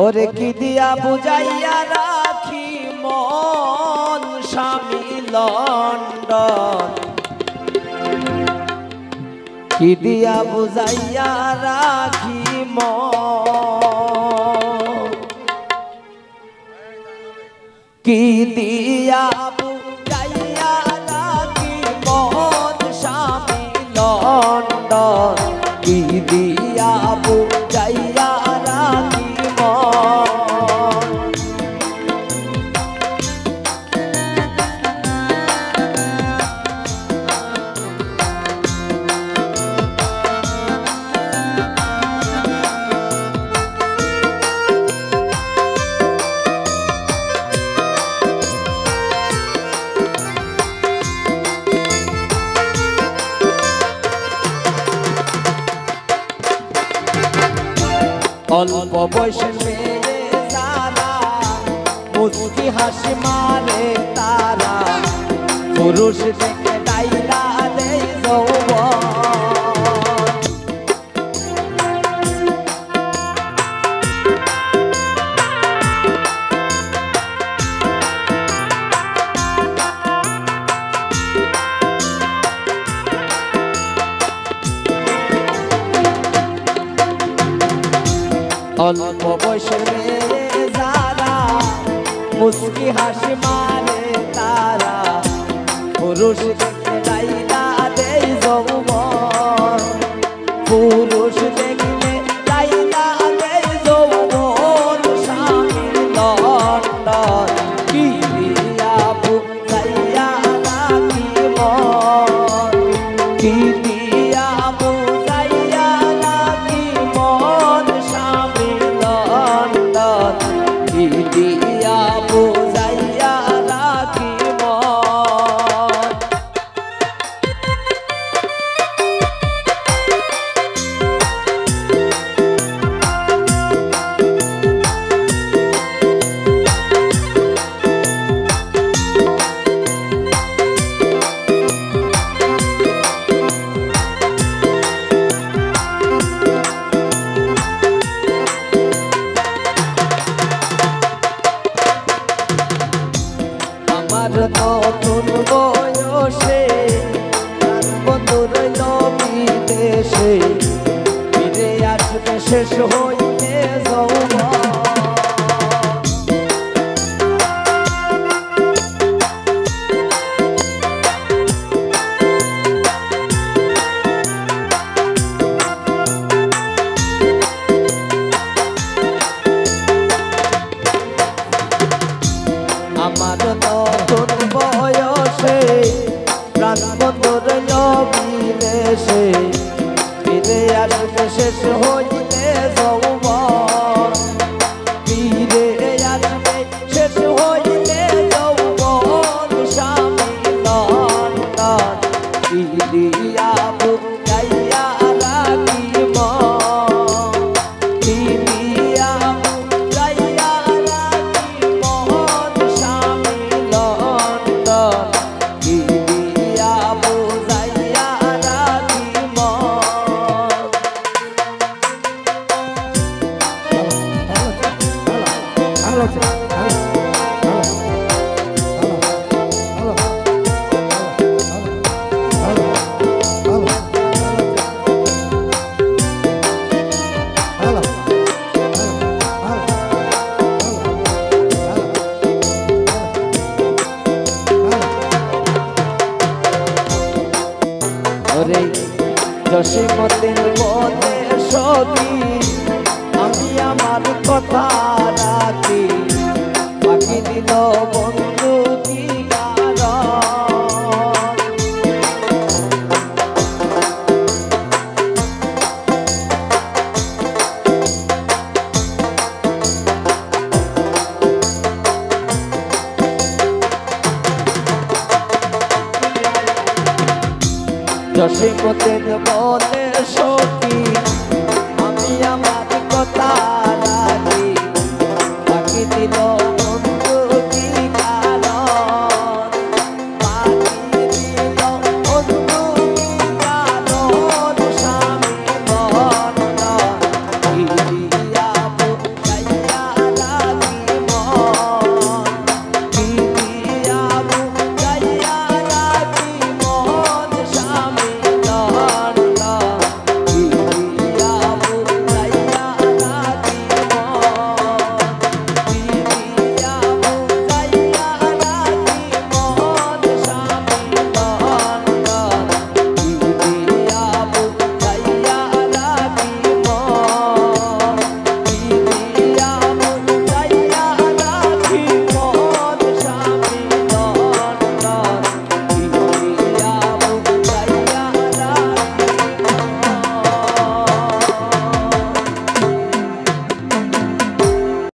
ওরে কি দিয়া বুঝাইয়া রাখি মন স্বামী লন্ডন, কি দিয়া বুঝাইয়া রাখি মন, কি দিয়া বুঝাইয়া রাখি মন স্বামী লন্ডন, কি দিয়া বুঝাইয়া রাখি মন। অল্প বয়সের মেয়ে যারা মুচকি হাসি মারে তারা, পুরুষ দেখে ডাইলা দেয় যৌবন। অল্প বয়সের মেয়ে যারা মুচকি হাসি মারে তারা, পুরুষ দেখে ডাইলা দেয় যৌবন, পুরুষ দেখলে ডাইলা দেয় যৌবন স্বামী লন্ডন, কি দিয়া বুঝাইয়া রাখি মন, কি দিয়া বুঝাইয়া রাখি মন স্বামী লন্ডন, কি দিয়া বুঝাইয়া রাখি মন। আমার নতুন বয়সে বন্ধু রইল বিদেশে, ফিরে আসবে শেষ হইতে যৌবন। আমার নতুন বয়সে প্রাণ বন্ধু রইল বিদেশে, ফিরে আসবে শেষ হইতে যৌবন, ফিরে আসবে শেষ হইতে যৌবন স্বামী লন্ডন, কি দিয়া বুঝাইয়া রাখি মন, কি দিয়া বুঝাইয়া রাখি মন স্বামী লন্ডন, কি দিয়া বুঝাইয়া রাখি মন। ওরে জসীমতের পথে সখী আমি আমার কথা রাখি, বাকি দিল বন্ধু কি কারণ। জসীমতের